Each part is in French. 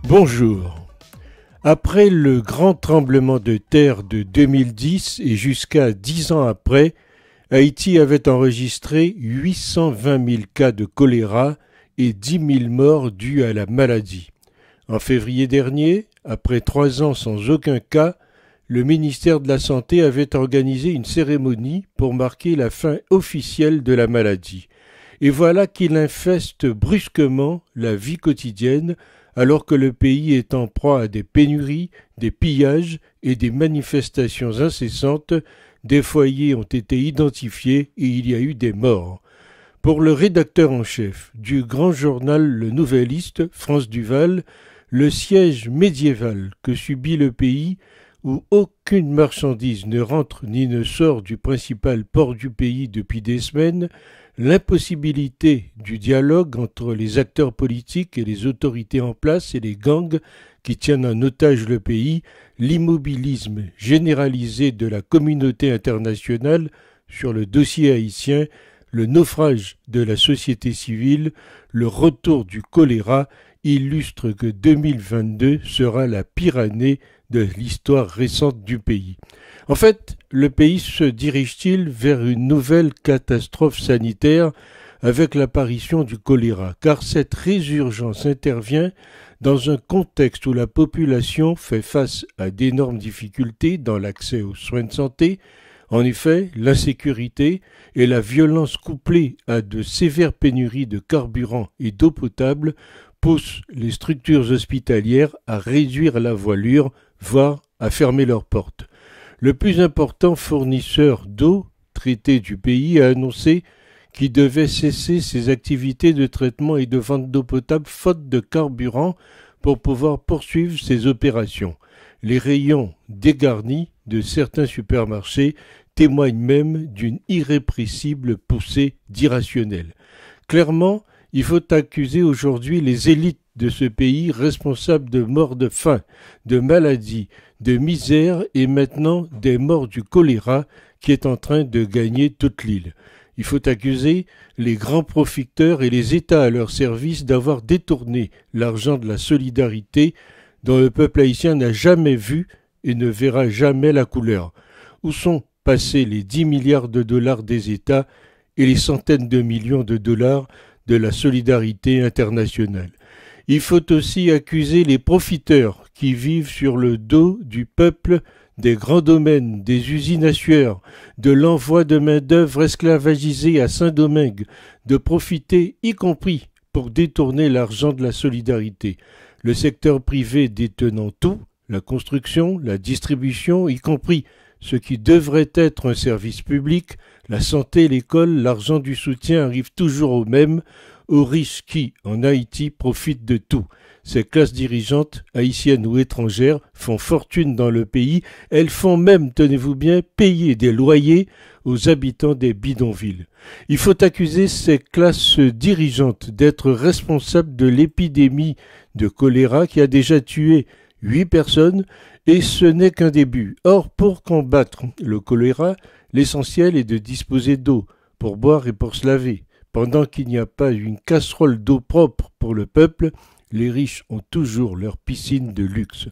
Bonjour. Après le grand tremblement de terre de 2010 et jusqu'à 10 ans après, Haïti avait enregistré 820 000 cas de choléra et 10 000 morts dus à la maladie. En février dernier, après 3 ans sans aucun cas, le ministère de la Santé avait organisé une cérémonie pour marquer la fin officielle de la maladie. Et voilà qu'il infeste brusquement la vie quotidienne, alors que le pays est en proie à des pénuries, des pillages et des manifestations incessantes. Des foyers ont été identifiés et il y a eu des morts. Pour le rédacteur en chef du grand journal Le Nouvelliste, France Duval, le siège médiéval que subit le pays, où aucune marchandise ne rentre ni ne sort du principal port du pays depuis des semaines, l'impossibilité du dialogue entre les acteurs politiques et les autorités en place et les gangs qui tiennent en otage le pays, l'immobilisme généralisé de la communauté internationale sur le dossier haïtien, le naufrage de la société civile, le retour du choléra illustrent que 2022 sera la pire année de l'histoire récente du pays. En fait, le pays se dirige-t-il vers une nouvelle catastrophe sanitaire avec l'apparition du choléra, car cette résurgence intervient dans un contexte où la population fait face à d'énormes difficultés dans l'accès aux soins de santé. En effet, l'insécurité et la violence couplées à de sévères pénuries de carburant et d'eau potable poussent les structures hospitalières à réduire la voilure, voire à fermer leurs portes. Le plus important fournisseur d'eau traitée du pays a annoncé qu'il devait cesser ses activités de traitement et de vente d'eau potable faute de carburant pour pouvoir poursuivre ses opérations. Les rayons dégarnis de certains supermarchés témoignent même d'une irrépressible poussée d'irrationnel. Clairement, il faut accuser aujourd'hui les élites de ce pays responsables de morts de faim, de maladies, de misère et maintenant des morts du choléra qui est en train de gagner toute l'île. Il faut accuser les grands profiteurs et les États à leur service d'avoir détourné l'argent de la solidarité dont le peuple haïtien n'a jamais vu et ne verra jamais la couleur. Où sont passés les 10 milliards de dollars des États et les centaines de millions de dollars de la solidarité internationale? Il faut aussi accuser les profiteurs qui vivent sur le dos du peuple, des grands domaines, des usines à sueur, de l'envoi de main-d'œuvre esclavagisée à Saint-Domingue, de profiter, y compris pour détourner l'argent de la solidarité. Le secteur privé détenant tout, la construction, la distribution, y compris ce qui devrait être un service public, la santé, l'école, l'argent du soutien arrive toujours au même, aux riches qui, en Haïti, profitent de tout. Ces classes dirigeantes, haïtiennes ou étrangères, font fortune dans le pays. Elles font même, tenez-vous bien, payer des loyers aux habitants des bidonvilles. Il faut accuser ces classes dirigeantes d'être responsables de l'épidémie de choléra qui a déjà tué 8 personnes et ce n'est qu'un début. Or, pour combattre le choléra, l'essentiel est de disposer d'eau pour boire et pour se laver. Pendant qu'il n'y a pas une casserole d'eau propre pour le peuple, les riches ont toujours leur piscine de luxe.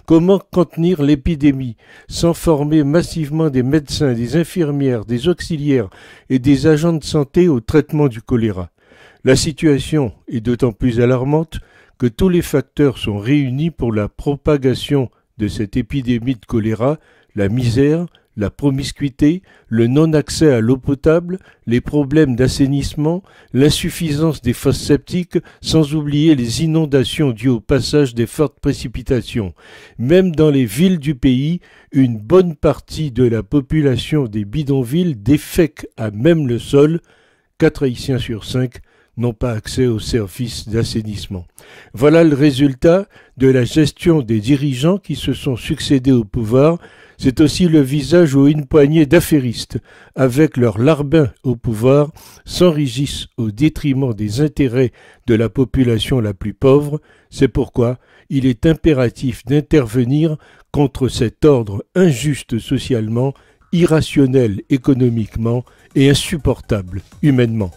Comment contenir l'épidémie sans former massivement des médecins, des infirmières, des auxiliaires et des agents de santé au traitement du choléra? La situation est d'autant plus alarmante que tous les facteurs sont réunis pour la propagation de cette épidémie de choléra, la misère, la promiscuité, le non-accès à l'eau potable, les problèmes d'assainissement, l'insuffisance des fosses septiques, sans oublier les inondations dues au passage des fortes précipitations. Même dans les villes du pays, une bonne partie de la population des bidonvilles défèque à même le sol. 4 Haïtiens sur 5 n'ont pas accès aux services d'assainissement. Voilà le résultat de la gestion des dirigeants qui se sont succédés au pouvoir. C'est aussi le visage où une poignée d'affairistes, avec leurs larbins au pouvoir, s'enrichissent au détriment des intérêts de la population la plus pauvre. C'est pourquoi il est impératif d'intervenir contre cet ordre injuste socialement, irrationnel économiquement et insupportable humainement.